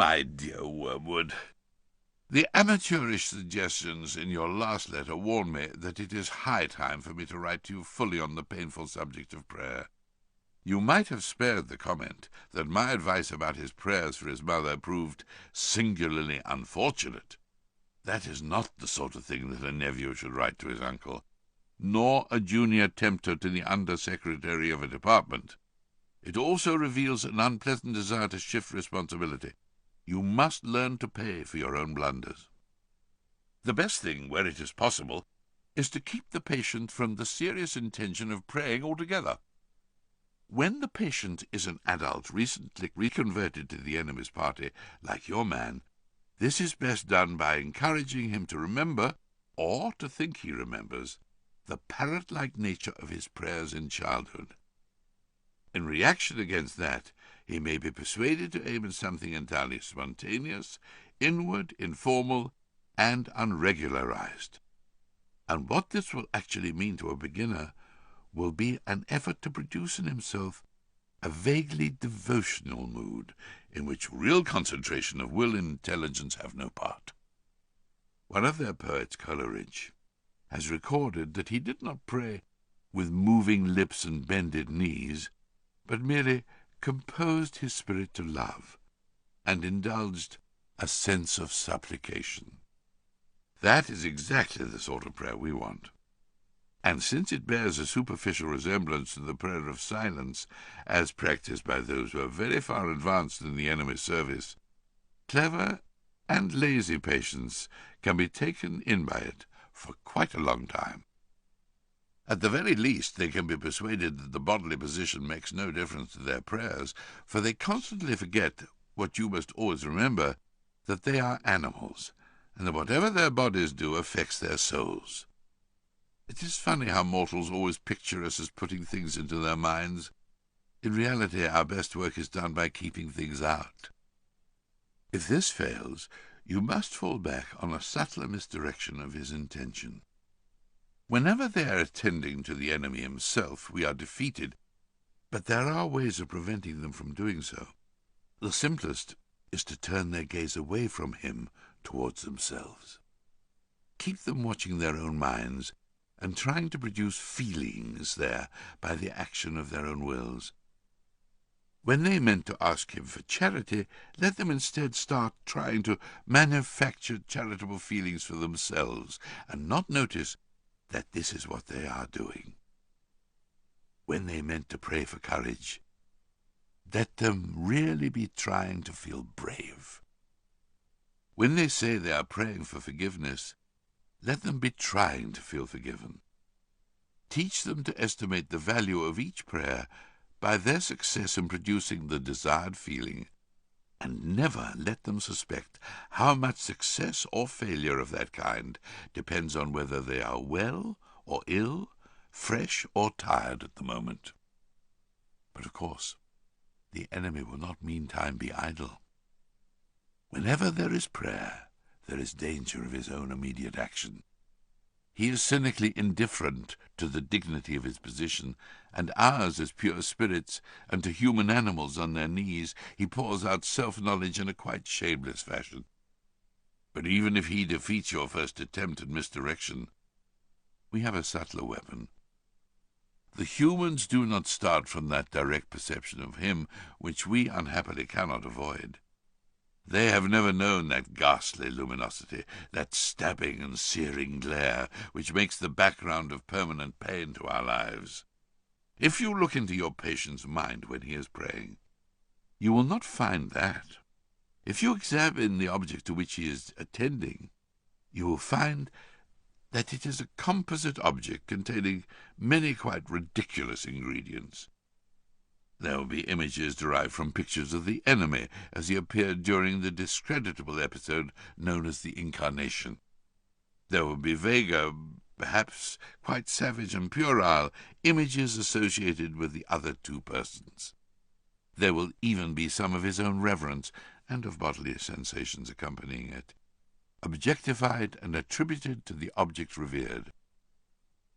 My dear Wormwood, the amateurish suggestions in your last letter warn me that it is high time for me to write to you fully on the painful subject of prayer. You might have spared the comment that my advice about his prayers for his mother proved singularly unfortunate. That is not the sort of thing that a nephew should write to his uncle, nor a junior tempter to the under-secretary of a department. It also reveals an unpleasant desire to shift responsibility. You must learn to pay for your own blunders. The best thing, where it is possible, is to keep the patient from the serious intention of praying altogether. When the patient is an adult recently reconverted to the enemy's party, like your man, this is best done by encouraging him to remember, or to think he remembers, the parrot-like nature of his prayers in childhood. In reaction against that, he may be persuaded to aim at something entirely spontaneous, inward, informal, and unregularized. And what this will actually mean to a beginner will be an effort to produce in himself a vaguely devotional mood in which real concentration of will and intelligence have no part. One of their poets, Coleridge, has recorded that he did not pray with moving lips and bended knees, but merely composed his spirit to love, and indulged a sense of supplication. That is exactly the sort of prayer we want. And since it bears a superficial resemblance to the prayer of silence, as practiced by those who are very far advanced in the enemy's service, clever and lazy patients can be taken in by it for quite a long time. At the very least, they can be persuaded that the bodily position makes no difference to their prayers, for they constantly forget what you must always remember, that they are animals, and that whatever their bodies do affects their souls. It is funny how mortals always picture us as putting things into their minds. In reality, our best work is done by keeping things out. If this fails, you must fall back on a subtler misdirection of his intention. Whenever they are attending to the enemy himself, we are defeated, but there are ways of preventing them from doing so. The simplest is to turn their gaze away from him towards themselves. Keep them watching their own minds, and trying to produce feelings there by the action of their own wills. When they meant to ask him for charity, let them instead start trying to manufacture charitable feelings for themselves, and not notice that this is what they are doing. When they meant to pray for courage, let them really be trying to feel brave. When they say they are praying for forgiveness, let them be trying to feel forgiven. Teach them to estimate the value of each prayer by their success in producing the desired feeling, and never let them suspect how much success or failure of that kind depends on whether they are well or ill, fresh or tired at the moment. But of course, the enemy will not meantime be idle. Whenever there is prayer, there is danger of his own immediate action. He is cynically indifferent to the dignity of his position, and ours as pure spirits, and to human animals on their knees he pours out self-knowledge in a quite shameless fashion. But even if he defeats your first attempt at misdirection, we have a subtler weapon. The humans do not start from that direct perception of him which we unhappily cannot avoid. They have never known that ghastly luminosity, that stabbing and searing glare, which makes the background of permanent pain to our lives. If you look into your patient's mind when he is praying, you will not find that. If you examine the object to which he is attending, you will find that it is a composite object containing many quite ridiculous ingredients. There will be images derived from pictures of the enemy as he appeared during the discreditable episode known as the Incarnation. There will be vaguer, perhaps quite savage and puerile, images associated with the other two persons. There will even be some of his own reverence, and of bodily sensations accompanying it, objectified and attributed to the object revered.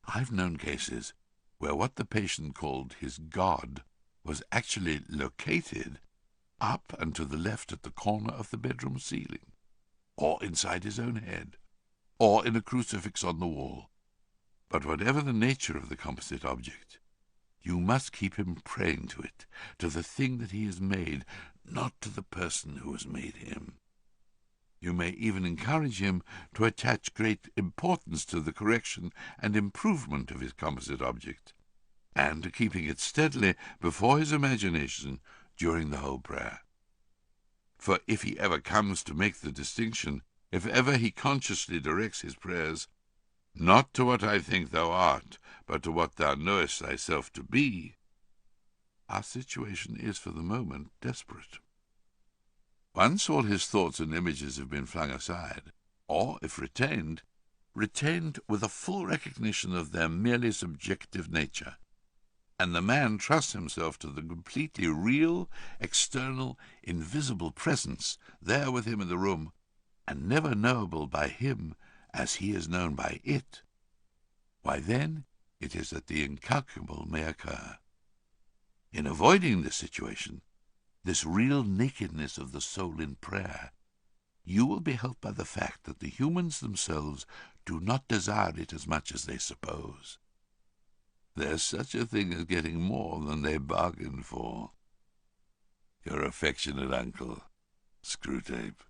I've known cases where what the patient called his God was actually located up and to the left at the corner of the bedroom ceiling, or inside his own head, or in a crucifix on the wall. But whatever the nature of the composite object, you must keep him praying to it, to the thing that he has made, not to the person who has made him. You may even encourage him to attach great importance to the correction and improvement of his composite object, and to keeping it steadily before his imagination during the whole prayer. For if he ever comes to make the distinction, if ever he consciously directs his prayers, not to what I think thou art, but to what thou knowest thyself to be, our situation is for the moment desperate. Once all his thoughts and images have been flung aside, or, if retained with a full recognition of their merely subjective nature, and the man trusts himself to the completely real, external, invisible presence there with him in the room, and never knowable by him as he is known by it, why then it is that the incalculable may occur. In avoiding this situation, this real nakedness of the soul in prayer, you will be helped by the fact that the humans themselves do not desire it as much as they suppose. There's such a thing as getting more than they bargained for. Your affectionate uncle, Screwtape.